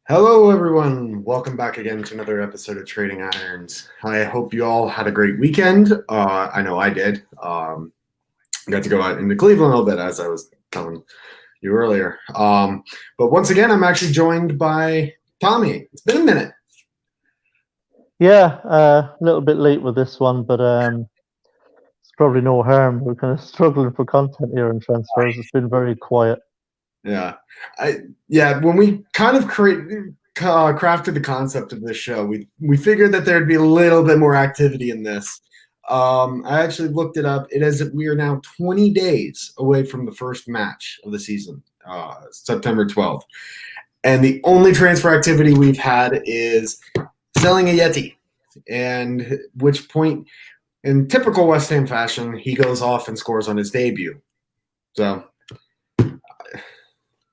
Hello, everyone. Welcome back again to another episode of Trading Irons. I hope you all had a great weekend. I know I did. Got to go out into Cleveland a little bit, as I was telling you earlier. But once again, I'm actually joined by Tommy. It's been a minute. Yeah, a little bit late with this one, but it's probably no harm. We're kind of struggling for content here in transfers. It's been very quiet. Yeah, When we kind of crafted the concept of this show, we figured that there'd be a little bit more activity in this. I actually looked it up. We are now 20 days away from the first match of the season, September 12th, and the only transfer activity we've had is selling a Yeti. And which point, in typical West Ham fashion, he goes off and scores on his debut. So.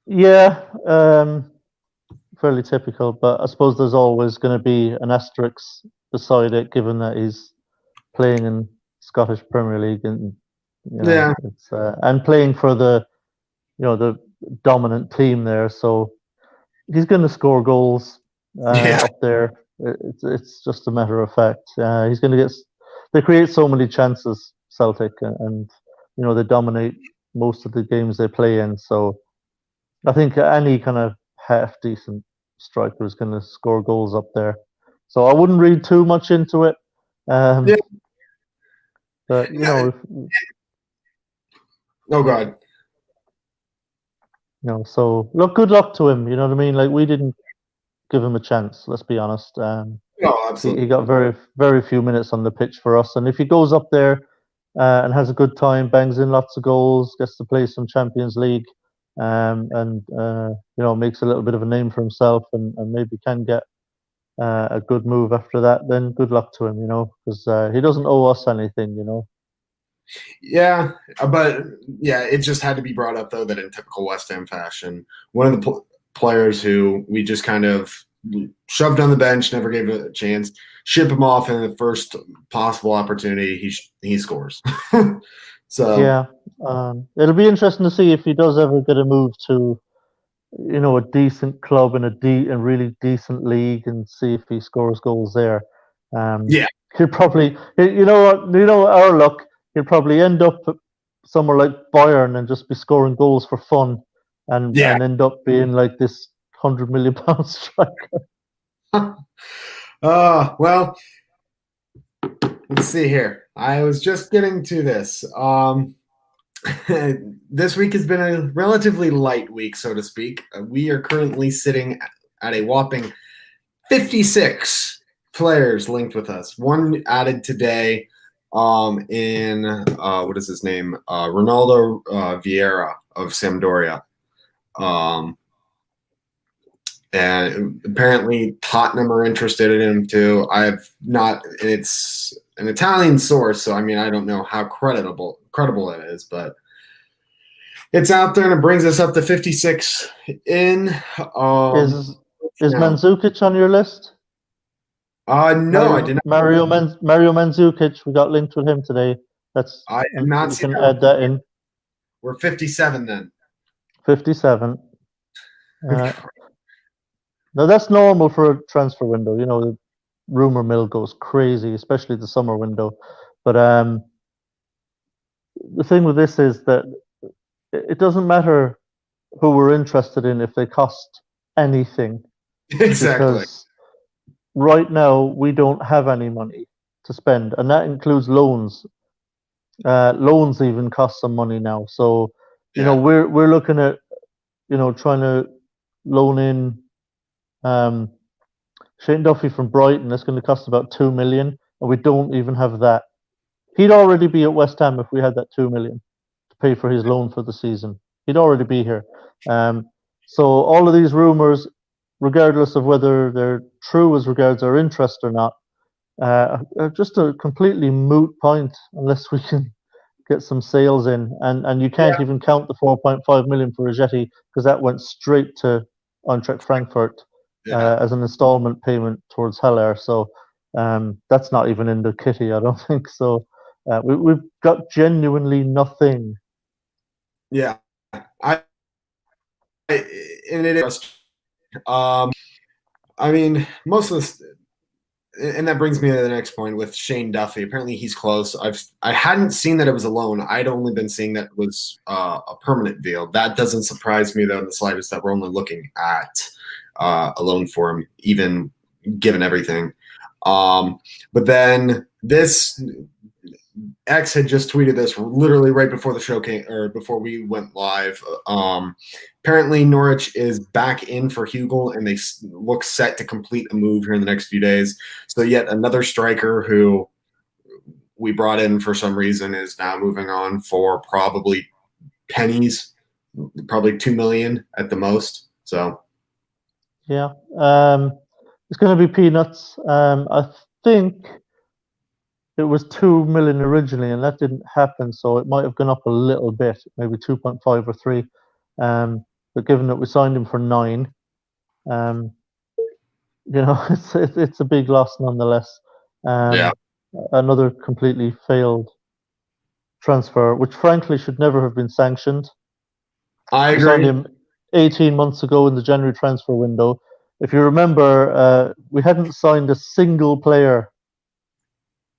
Yeah, fairly typical, but I suppose there's always going to be an asterisk beside it, given that he's playing in Scottish Premier League, and Yeah. it's and playing for the dominant team there. So he's going to score goals Yeah. up there. It's just a matter of fact. He's going to get. They create so many chances, Celtic, and they dominate most of the games they play in. So I think any kind of half decent striker is going to score goals up there. So I wouldn't read too much into it. Yeah. But Oh God. So look, good luck to him. You know what I mean? Like, we didn't give him a chance. Let's be honest. No, He absolutely. got very few minutes on the pitch for us, and if he goes up there and has a good time, bangs in lots of goals, gets to play some Champions League, and makes a little bit of a name for himself, and maybe can get a good move after that, then good luck to him. Because he doesn't owe us anything. Yeah, but yeah, it just had to be brought up though that in typical West Ham fashion, one of the players who we just kind of shoved on the bench, never gave a chance, ship him off in the first possible opportunity, he scores. So Yeah, it'll be interesting to see if he does ever get a move to a decent club in a really decent league, and see if he scores goals there. Um, yeah, he'll probably, you know what, our luck, he'll probably end up somewhere like Bayern and just be scoring goals for fun, and yeah. end up being like this £100 million striker. Well, let's see here. I was just getting to this. This week has been a relatively light week, so to speak. We are currently sitting at a whopping 56 players linked with us. One added today in what is his name? Ronaldo Vieira of Sampdoria. And apparently Tottenham are interested in him too. I've not. It's an Italian source, so I mean I don't know how credible it is, but it's out there and it brings us up to 56 in. Is Now, Mandzukic on your list? no, I Mario did not. Mario Mario Mandzukic, we got linked with him today. That's I did and not we see can that. add that in. We're 57 then. 57. Now that's normal for a transfer window. The rumor mill goes crazy, especially the summer window. But the thing with this is that it doesn't matter who we're interested in if they cost anything, Exactly. because right now we don't have any money to spend, and that includes loans. Loans even cost some money now. So, Yeah. we're looking at trying to loan in um, Shane Duffy from Brighton. That's going to cost about 2 million, and we don't even have that. He'd already be at West Ham if we had that 2 million to pay for his loan for the season. He'd already be here. Um, so all of these rumors, regardless of whether they're true as regards our interest or not, are just a completely moot point unless we can get some sales in. And you can't even count the 4.5 million for Rajetti, because that went straight to Eintracht Frankfurt Yeah. as an installment payment towards Haller. So that's not even in the kitty, I don't think. So we've got genuinely nothing. Yeah. I and it is. Um, I mean, most of this, and that brings me to the next point with Shane Duffy. Apparently, he's close. I hadn't seen that it was a loan. I'd only been seeing that it was a permanent deal. That doesn't surprise me though in the slightest that we're only looking at a loan for him, even given everything. But then this X had just tweeted this literally right before the show came or before we went live. Apparently, Norwich is back in for Hugill, and they look set to complete a move here in the next few days. So, yet another striker who we brought in for some reason is now moving on for probably pennies, probably 2 million at the most. So, Yeah, it's going to be peanuts. I think it was 2 million originally, and that didn't happen, so it might have gone up a little bit, maybe 2.5 or 3. But given that we signed him for 9, it's a big loss nonetheless. yeah, Another completely failed transfer, which frankly should never have been sanctioned. I We signed agree. him 18 months ago in the January transfer window. If you remember, we hadn't signed a single player,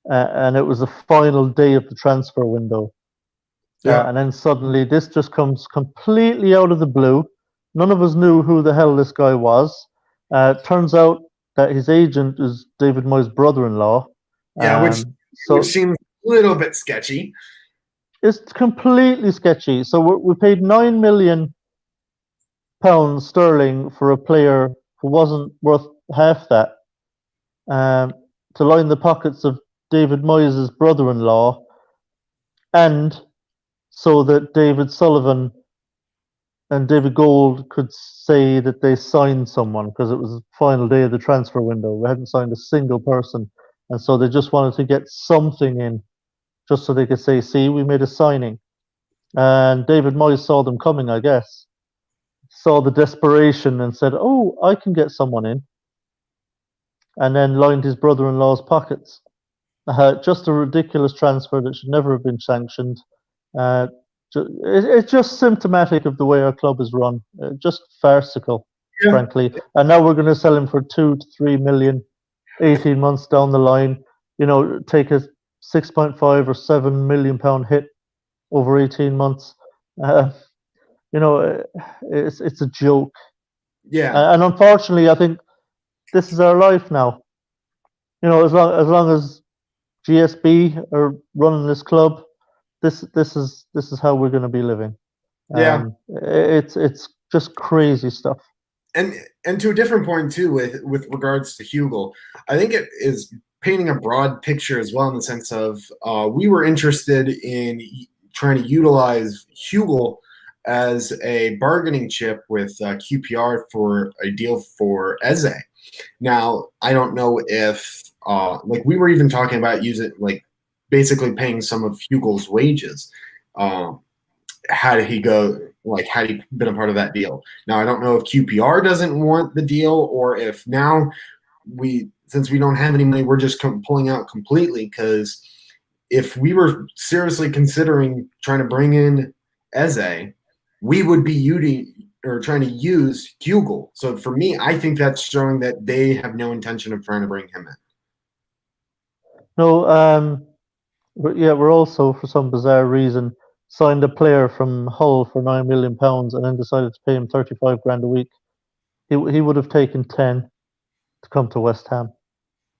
and it was the final day of the transfer window. Yeah, And then suddenly this just comes completely out of the blue. None of us knew who the hell this guy was. Turns out that his agent is David Moyes' brother-in-law. yeah, which So seems a little bit sketchy. it's completely sketchy. So we paid £9 million for a player who wasn't worth half that, to line the pockets of David Moyes' brother-in-law, and so that David Sullivan and David Gold could say that they signed someone because it was the final day of the transfer window. We hadn't signed a single person, and so they just wanted to get something in, just so they could say, "See, we made a signing." And David Moyes saw them coming, I guess, saw the desperation, and said, "Oh, I can get someone in," and then lined his brother-in-law's pockets. Just a ridiculous transfer that should never have been sanctioned. Uh, it's just symptomatic of the way our club is run. Just farcical, Yeah, frankly. And now we're going to sell him for 2 to 3 million, 18 months down the line. Take a 6.5 or £7 million hit over 18 months. Uh, it's a joke. yeah. And unfortunately, I think this is our life now. As long as GSB are running this club, this is how we're going to be living. Yeah, It's just crazy stuff. and to a different point too, with regards to Hugel, I think it is painting a broad picture as well in the sense of we were interested in trying to utilize Hugel as a bargaining chip with QPR for a deal for Eze. Now, I don't know if like we were even talking about using like basically paying some of Hugel's wages. Um, had he had he been a part of that deal. Now I don't know if QPR doesn't want the deal or if now since we don't have any money, we're just pulling out completely because if we were seriously considering trying to bring in Eze, we would be using or trying to use Hugel. So for me, I think that's showing that they have no intention of trying to bring him in. No, we're also, for some bizarre reason, signed a player from Hull for £9 million and then decided to pay him 35 grand a week. He would have taken 10 to come to West Ham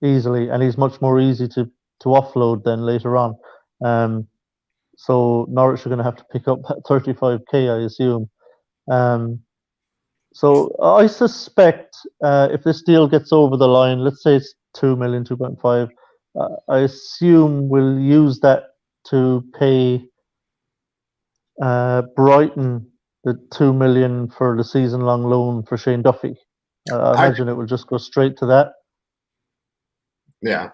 easily, and he's much more easy to offload than later on. So Norwich are going to have to pick up 35k, I assume. So I suspect if this deal gets over the line, let's say it's 2 million, 2.5, I assume we'll use that to pay Brighton the 2 million for the season-long loan for Shane Duffy. I imagine it will just go straight to that. Yeah,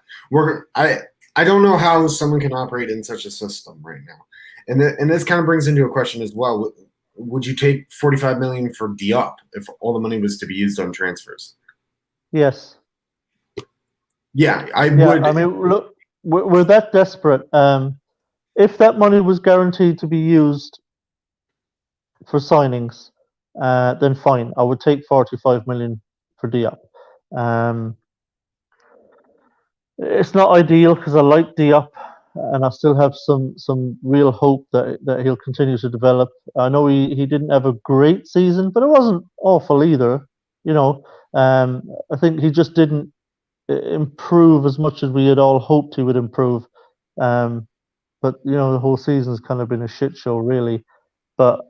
I don't know how someone can operate in such a system right now, and this kind of brings into a question as well. Would you take 45 million for Diop if all the money was to be used on transfers? Yes. Yeah, I Yeah, would. I mean, look, we're that desperate. If that money was guaranteed to be used for signings, then fine. I would take 45 million for Diop. It's not ideal because I like Diop, and I still have some real hope that he'll continue to develop. I know he didn't have a great season, but it wasn't awful either. You know, I think he just didn't improve as much as we had all hoped he would improve. Um, but the whole season's kind of been a shit show, really. But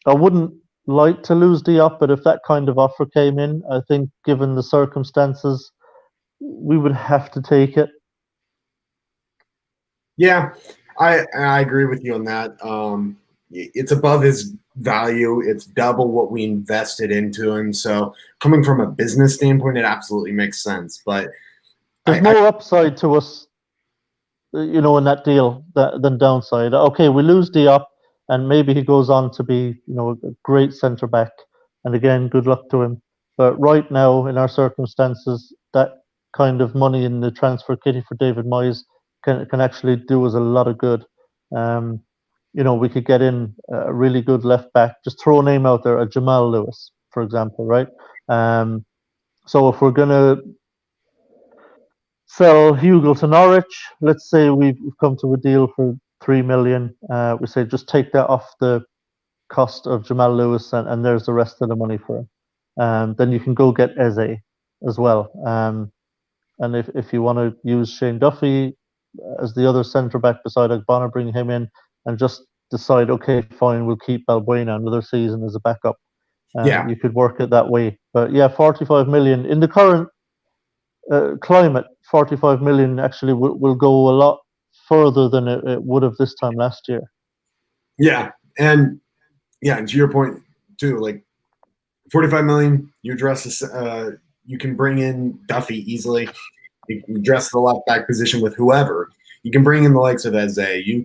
I wouldn't like to lose Diop, but if that kind of offer came in, I think given the circumstances, we would have to take it. Yeah, I agree with you on that. It's above his value. It's double what we invested into him. So coming from a business standpoint, it absolutely makes sense. But There's more upside to us, in that deal than downside. Okay, we lose Diop, and maybe he goes on to be, a great centre back. And again, good luck to him. But right now, in our circumstances, that kind of money in the transfer kitty for David Moyes can actually do us a lot of good. We could get in a really good left back. Just throw a name out there, a Jamal Lewis, for example, right? So if we're gonna sell Hugo to Norwich, let's say we've come to a deal for 3 million. We say just take that off the cost of Jamal Lewis, and there's the rest of the money for him. Then you can go get Eze as well. And if you want to use Shane Duffy as the other centre back beside Ogbonna, bring him in and just decide, okay, fine, we'll keep Balbuena another season as a backup. You could work it that way. But yeah, 45 million in the current climate, 45 million actually will go a lot further than it would have this time last year. Yeah, and to your point too, like 45 million, you address this. You can bring in Duffy easily. You can address the left back position with whoever. You can bring in the likes of Eze. You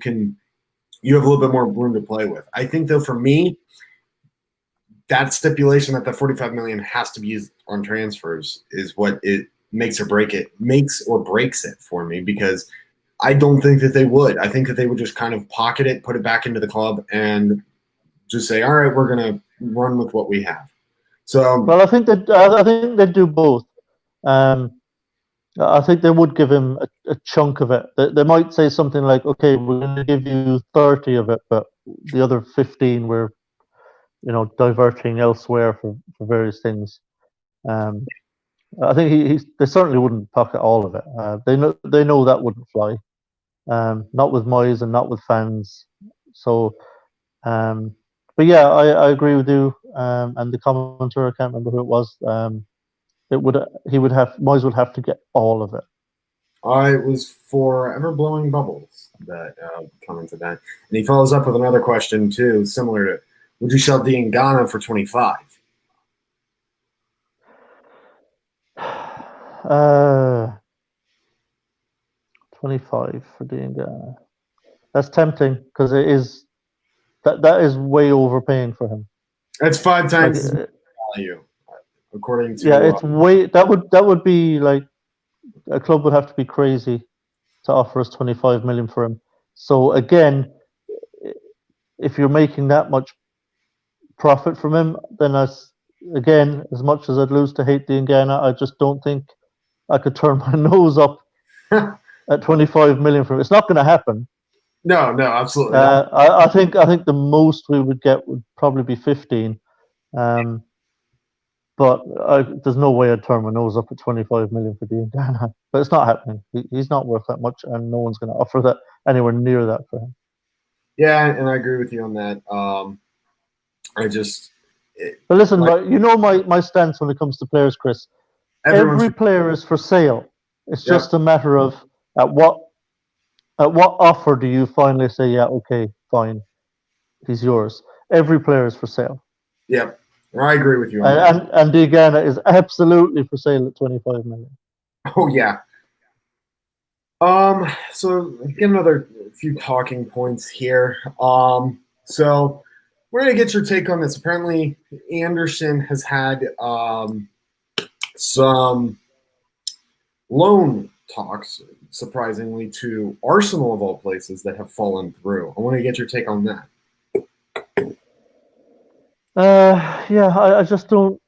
have a little bit more room to play with. I think though, for me, that stipulation that the 45 million has to be used on transfers is what it makes or breaks it for me, because I don't think that they would. I think that they would just kind of pocket it, put it back into the club, and just say, all right, we're going to run with what we have. So, well, I think they do both. I think they would give him a chunk of it. They might say something like, okay, we're going to give you 30 of it, but the other 15 we're, diverting elsewhere for various things. I think they certainly wouldn't pocket all of it. They know that wouldn't fly. Not with Moyes and not with fans. So, but yeah, I agree with you. And the commenter, I can't remember who it was. Moyes would have to get all of it. It was for Ever Blowing Bubbles that commented that, and he follows up with another question too, similar to: would you sell Diangana for 25? 25 for Diangana. That's tempting because it is that is way overpaying for him. That's 5 times value, according to. Yeah, it's way that would be like a club would have to be crazy to offer us 25 million for him. So again, if you're making that much profit from him, then as much as I'd lose to hate Diangana, I just don't think I could turn my nose up at 25 million for him. It's not going to happen. No, absolutely not. I think the most we would get would probably be 15. But there's no way I'd turn my nose up at 25 million for Diangana. But it's not happening. He's not worth that much, and no one's going to offer that anywhere near that for him. Yeah, and I agree with you on that. But listen, my stance when it comes to players, Chris. Every player is for sale. It's just a matter of at what offer do you finally say, yeah, okay, fine, he's yours. Every player is for sale. Yep. I agree with you on that. And Diangana is absolutely for sale at 25 million. Oh yeah. So get another few talking points here. So we're gonna get your take on this. Apparently, Anderson has had some loan talks, surprisingly, to Arsenal of all places, that have fallen through. I want to get your take on that. I just don't.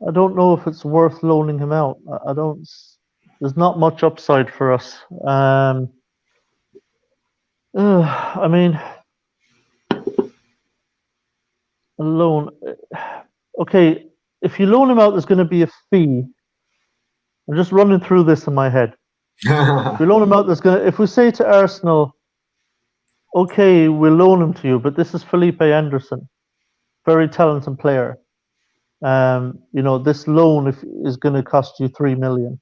I don't know if it's worth loaning him out. I don't. There's not much upside for us. I mean, a loan. Okay, if you loan him out, there's going to be a fee. I'm just running through this in my head. If we loan him out, there's going to. If we say to Arsenal, okay, we'll loan him to you, but this is Felipe Anderson, very talented player. This loan is going to cost you 3 million,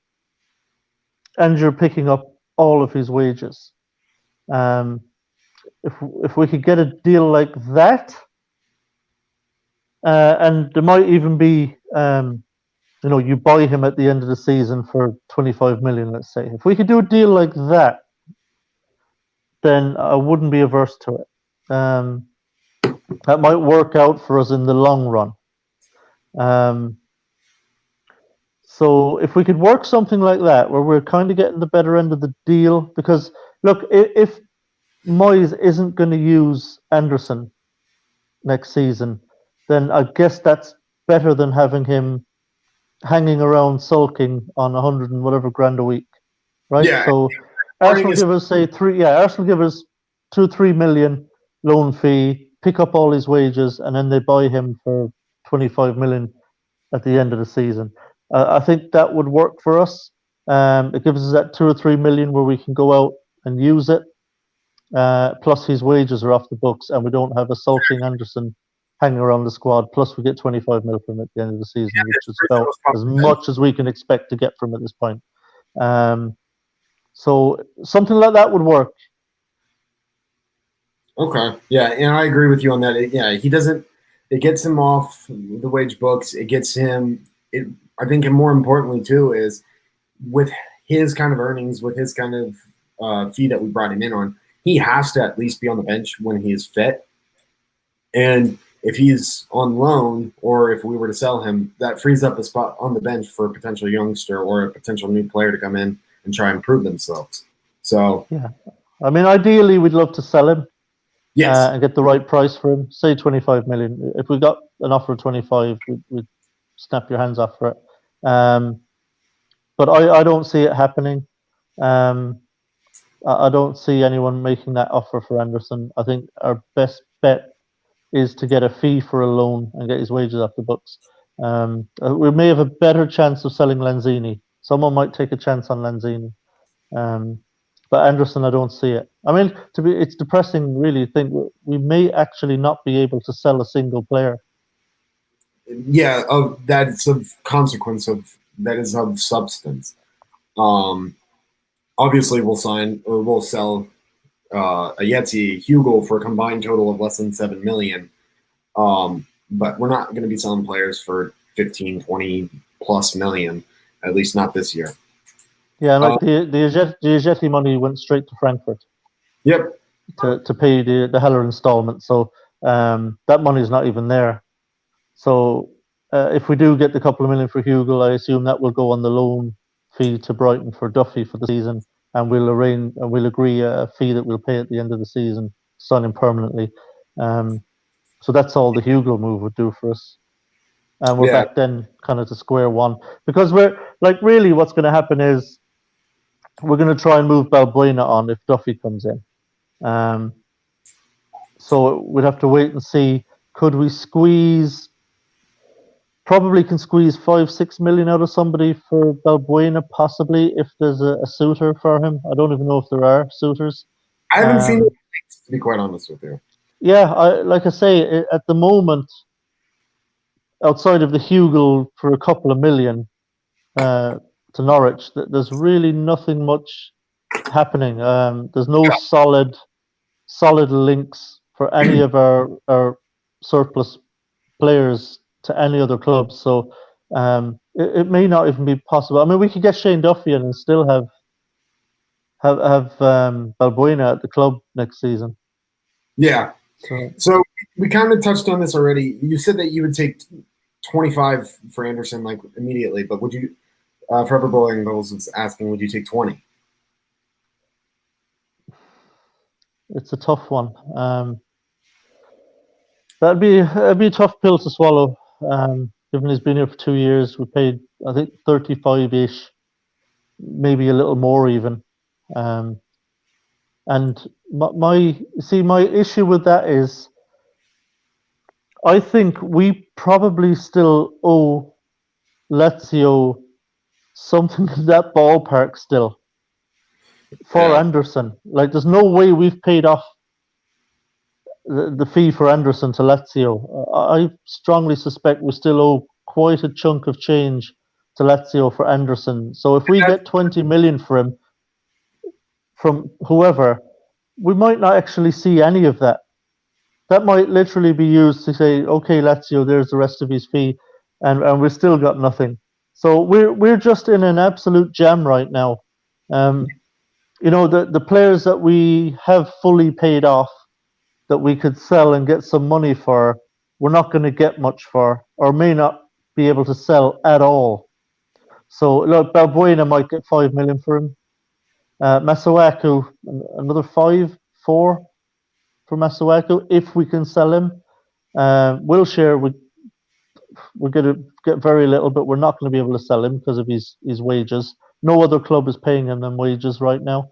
and you're picking up all of his wages. If we could get a deal like that, and there might even be, you buy him at the end of the season for 25 million, let's say. If we could do a deal like that, then I wouldn't be averse to it. That might work out for us in the long run. So if we could work something like that, where we're kind of getting the better end of the deal, because look, if Moyes isn't going to use Anderson next season, then I guess that's better than having him hanging around sulking on 100 and whatever grand a week, right? Yeah. So Arsenal give us Arsenal give us 2-3 million loan fee, pick up all his wages, and then they buy him for 25 million at the end of the season. I think that would work for us. It gives us that 2 or 3 million where we can go out and use it. Plus his wages are off the books, and we don't have a sulking Anderson hanging around the squad. Plus we get 25 mil from it at the end of the season, which is about as much as we can expect to get from at this point. So something like that would work. Okay. Yeah, and I agree with you on that. He doesn't. It gets him off the wage books. It gets him. I think, and more importantly too, is with his kind of earnings, with his kind of fee that we brought him in on, he has to at least be on the bench when he is fit. And if he's on loan, or if we were to sell him, that frees up a spot on the bench for a potential youngster or a potential new player to come in and try and prove themselves. So yeah, I mean, ideally, we'd love to sell him. Yes. And get the right price for him. Say 25 million. If we got an offer of 25, we'd snap your hands off for it. But I don't see it happening. I don't see anyone making that offer for Anderson. I think our best bet is to get a fee for a loan and get his wages off the books. We may have a better chance of selling Lanzini. Someone might take a chance on Lanzini. But Anderson, I don't see it. I mean, it's depressing, really, to think we may actually not be able to sell a single player. Yeah, that's of consequence that is of substance. Obviously, we'll sell Ayeti Hugo for a combined total of less than 7 million. But we're not going to be selling players for 15, 20 plus million, at least not this year. Yeah, like the Ajeti money went straight to Frankfurt. Yep. To pay the Heller installment. So that money's not even there. So if we do get the couple of million for Hugo, I assume that will go on the loan fee to Brighton for Duffy for the season, and we'll agree a fee that we'll pay at the end of the season, sign him permanently. So that's all the Hugo move would do for us. And we're back then kind of to square one, because we're like, really what's going to happen is we're going to try and move Balbuena on if Duffy comes in. So we'd have to wait and see. Could we squeeze? Probably can squeeze 5-6 million out of somebody for Balbuena, possibly, if there's a suitor for him. I don't even know if there are suitors. I haven't seen it, to be quite honest with you. Yeah, like I say, at the moment, outside of the Hugo for a couple of million to Norwich, there's really nothing much happening. There's no solid links for any of our surplus players to any other club. So it may not even be possible. I mean, we could get Shane Duffy in and still have Balbuena at the club next season. Yeah. So we kind of touched on this already. You said that you would take 25 for Anderson like immediately, but would you? Trevor Bowling was asking, would you take 20? It's a tough one. That'd be a tough pill to swallow. given he's been here for 2 years. We paid, I think, 35-ish, maybe a little more even. And my issue with that is, I think we probably still owe Lazio something in that ballpark still for Anderson. Like, there's no way we've paid off the fee for Anderson to Lazio. I strongly suspect we still owe quite a chunk of change to Lazio for Anderson. So if we get 20 million for him from whoever, we might not actually see any of that. That might literally be used to say, okay, Lazio, there's the rest of his fee, and we've still got nothing. So we're just in an absolute jam right now. The players that we have fully paid off, that we could sell and get some money for, we're not going to get much for, or may not be able to sell at all. So look, Balbuena might get 5 million for him. Masuaku, another 4 for Masuaku if we can sell him. Wilshere, we're going to get very little, but we're not going to be able to sell him because of his wages. No other club is paying him them wages right now.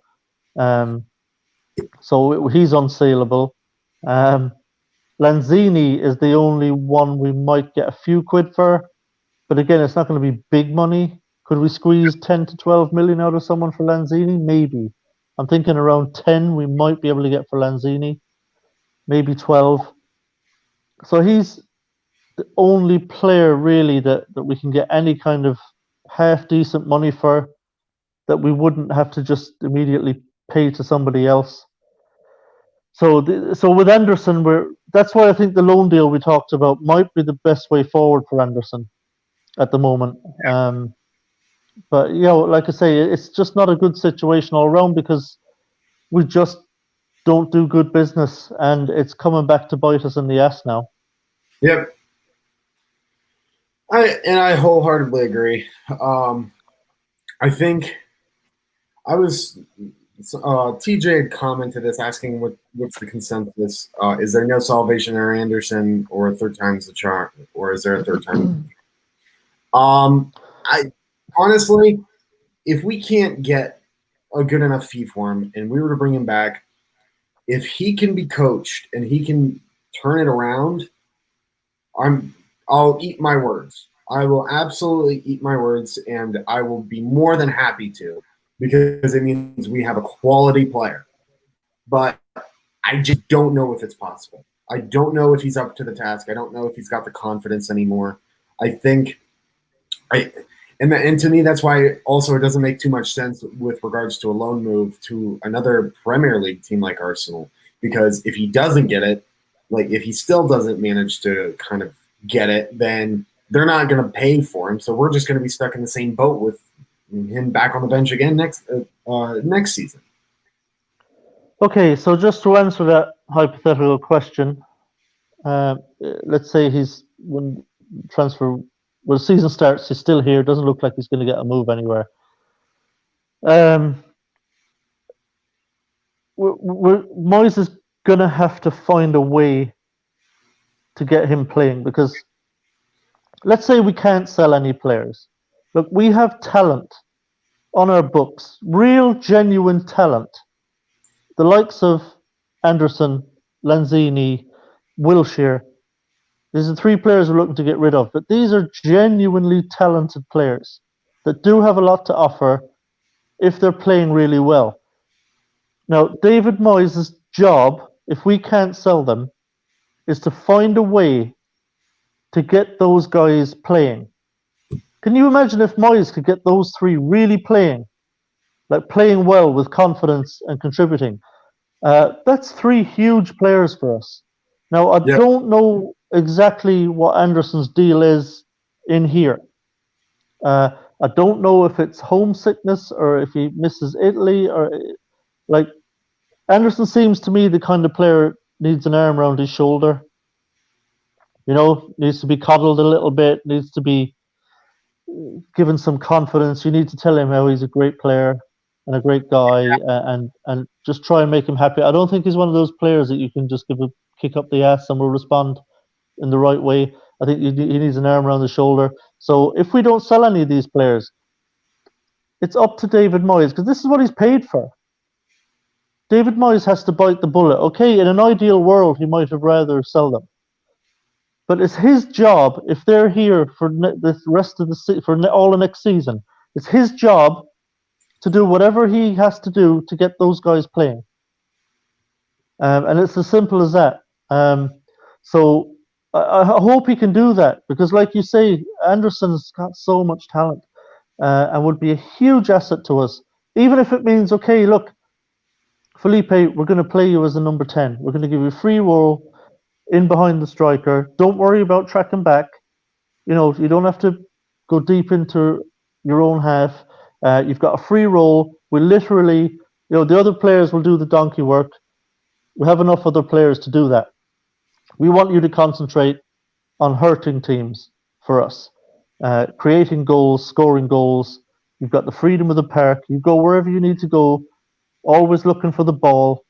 So he's unsaleable. Lanzini is the only one we might get a few quid for, but again, it's not going to be big money. Could we squeeze 10 to 12 million out of someone for Lanzini? Maybe. I'm thinking around 10 we might be able to get for Lanzini. Maybe 12. So he's the only player really that we can get any kind of half decent money for, that we wouldn't have to just immediately pay to somebody else. So with Anderson, that's why I think the loan deal we talked about might be the best way forward for Anderson at the moment. But like I say, it's just not a good situation all around because we just don't do good business, and it's coming back to bite us in the ass now. Yep. I wholeheartedly agree. I think TJ had commented this, asking what's the consensus. Is there no salvation or Anderson, or a third time's the charm, or is there a third time? I honestly, if we can't get a good enough fee for him and we were to bring him back, if he can be coached and he can turn it around, I'll eat my words. I will absolutely eat my words, and I will be more than happy to, because it means we have a quality player. But I just don't know if it's possible. I don't know if he's up to the task. I don't know if he's got the confidence anymore. I think and to me, that's why also it doesn't make too much sense with regards to a loan move to another Premier League team like Arsenal, because if he doesn't get it, like if he still doesn't manage to kind of get it, then they're not going to pay for him. So we're just going to be stuck in the same boat with him back on the bench again next season. Okay, so just to answer that hypothetical question, let's say when the season starts, he's still here. Doesn't look like he's going to get a move anywhere. Moyes is going to have to find a way to get him playing, because let's say we can't sell any players. Look, we have talent on our books, real, genuine talent. The likes of Anderson, Lanzini, Wilshere. These are 3 players we're looking to get rid of, but these are genuinely talented players that do have a lot to offer if they're playing really well. Now, David Moyes' job, if we can't sell them, is to find a way to get those guys playing. Can you imagine if Moyes could get those 3 really playing, like playing well with confidence and contributing? That's 3 huge players for us. Now, I don't know exactly what Anderson's deal is in here. I don't know if it's homesickness or if he misses Italy, or like Anderson seems to me the kind of player needs an arm around his shoulder. Needs to be coddled a little bit, needs to be given some confidence. You need to tell him how he's a great player and a great guy, and just try and make him happy. I don't think he's one of those players that you can just give a kick up the ass and will respond in the right way. I think he needs an arm around the shoulder. So if we don't sell any of these players, it's up to David Moyes, because this is what he's paid for. David Moyes has to bite the bullet. Okay, in an ideal world, he might have rather sell them. But it's his job, if they're here for the rest of all the next season, it's his job to do whatever he has to do to get those guys playing. And it's as simple as that. So I hope he can do that, because like you say, Anderson's got so much talent and would be a huge asset to us. Even if it means, okay, look, Felipe, we're going to play you as a number 10. We're going to give you a free role in behind the striker. Don't worry about tracking back. You don't have to go deep into your own half. You've got a free role. We literally, the other players will do the donkey work. We have enough other players to do that. We want you to concentrate on hurting teams for us, creating goals, scoring goals. You've got the freedom of the park. You go wherever you need to go, always looking for the ball,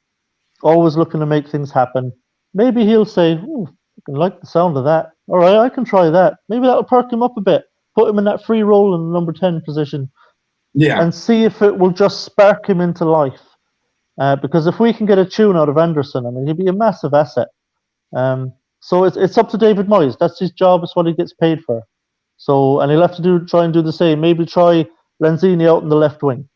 always looking to make things happen. Maybe he'll say, "Ooh, I like the sound of that. All right, I can try that. Maybe that'll perk him up a bit. Put him in that free role in the number 10 position, and see if it will just spark him into life. Because if we can get a tune out of Anderson, I mean, he'd be a massive asset. So it's up to David Moyes. That's his job. It's what he gets paid for. So, and he'll have to try and do the same. Maybe try Lanzini out in the left wing.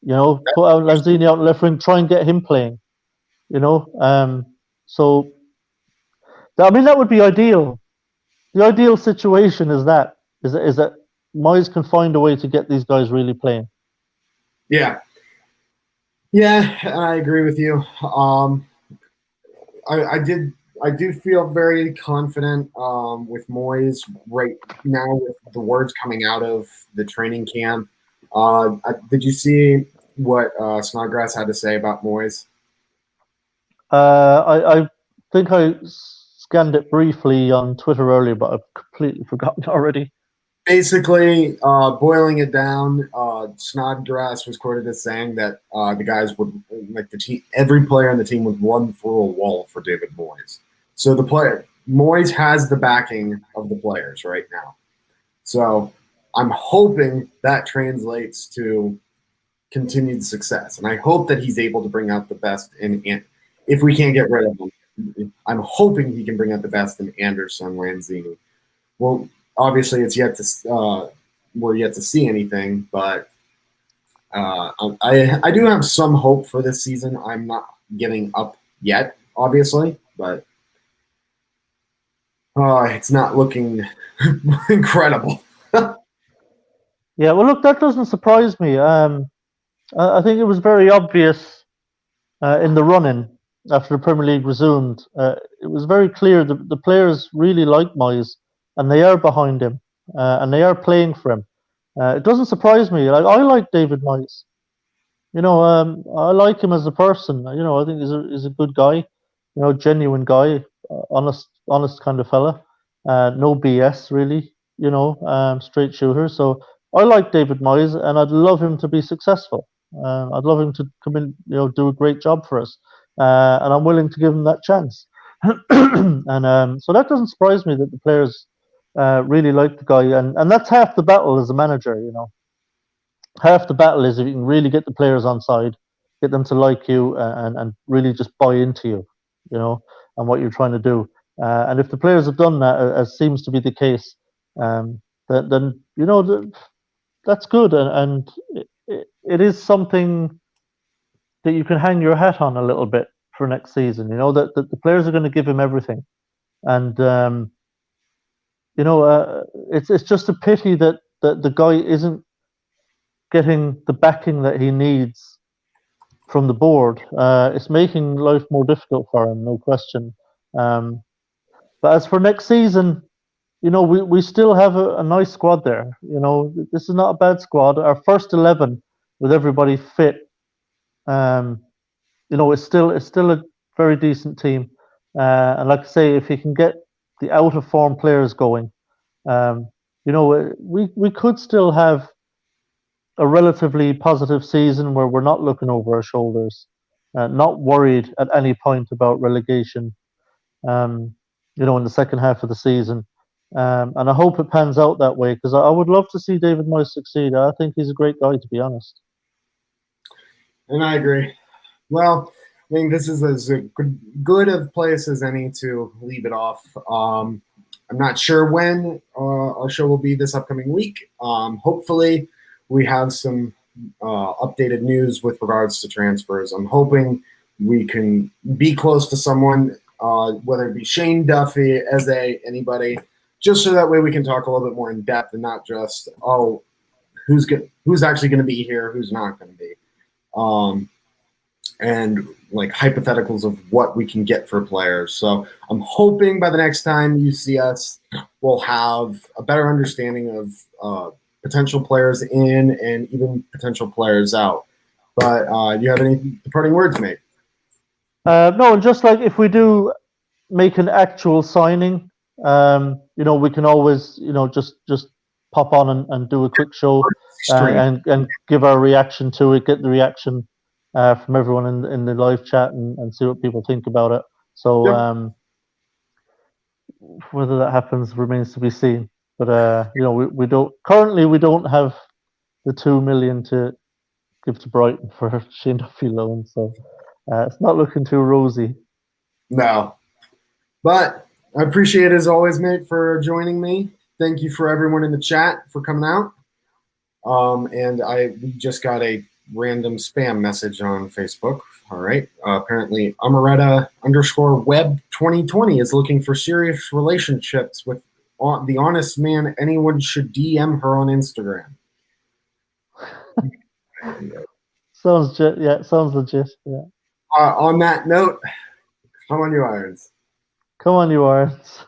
Put out Lanzini out in the left wing. Try and get him playing. So, I mean, that would be ideal. The ideal situation is that Moyes can find a way to get these guys really playing. Yeah, I agree with you. I do feel very confident with Moyes right now, with the words coming out of the training camp. Did you see what Snodgrass had to say about Moyes? I think I scanned it briefly on Twitter earlier, but I've completely forgotten already. Basically, boiling it down, Snodgrass was quoted as saying that the guys would, like the team, every player on the team would run through a wall for David Moyes. So Moyes has the backing of the players right now. So I'm hoping that translates to continued success, and I hope that he's able to bring out the best in if we can't get rid of him, I'm hoping he can bring out the best in Anderson, Lanzini. Well, obviously, it's we're yet to see anything, but I do have some hope for this season. I'm not giving up yet, obviously, but it's not looking incredible. Yeah, well, look, that doesn't surprise me. I think it was very obvious in the run-in after the Premier League resumed. It was very clear that the players really like Moyes, and they are behind him, and they are playing for him. It doesn't surprise me. I like David Moyes. I like him as a person. I think he's a good guy. Genuine guy, honest kind of fella. No BS really. Straight shooter. So I like David Moyes, and I'd love him to be successful. I'd love him to come in, do a great job for us, and I'm willing to give him that chance. And so that doesn't surprise me that the players really like the guy, and that's half the battle as a manager. Half the battle is if you can really get the players on side, get them to like you, and really just buy into you, and what you're trying to do. And if the players have done that, as seems to be the case, then that's good, and it is something that you can hang your hat on a little bit for next season. That the players are going to give him everything, and it's just a pity that the guy isn't getting the backing that he needs from the board. It's making life more difficult for him, no question. But as for next season, we still have a nice squad there. This is not a bad squad. Our first 11 with everybody fit, it's still a very decent team. And like I say, if you can get the out of form players going, we could still have a relatively positive season where we're not looking over our shoulders, not worried at any point about relegation. in the second half of the season. And I hope it pans out that way because I would love to see David Moyes succeed. I think he's a great guy, to be honest. And I agree. Well, I think this is as good of place as any to leave it off. I'm not sure when our show will be this upcoming week. Hopefully, we have some updated news with regards to transfers. I'm hoping we can be close to someone, whether it be Shane Duffy, Eze, anybody, just so that way we can talk a little bit more in depth and not just, who's actually going to be here, who's not going to be. And like hypotheticals of what we can get for players. So I'm hoping by the next time you see us, we'll have a better understanding of potential players in and even potential players out. But do you have any departing words, mate? No, just like if we do make an actual signing, we can always, just pop on and do a quick show and give our reaction to it, get the reaction from everyone in the live chat and see what people think about it. So whether that happens remains to be seen. But we don't have the 2 million to give to Brighton for Shane Duffy loan, so it's not looking too rosy. No, but I appreciate it as always, mate, for joining me. Thank you for everyone in the chat for coming out. And we just got a random spam message on Facebook. All right. Apparently, Amaretta_web 2020 is looking for serious relationships with the honest man. Anyone should DM her on Instagram. Sounds legit. Yeah. On that note, come on, you Irons. Come on, you Irons.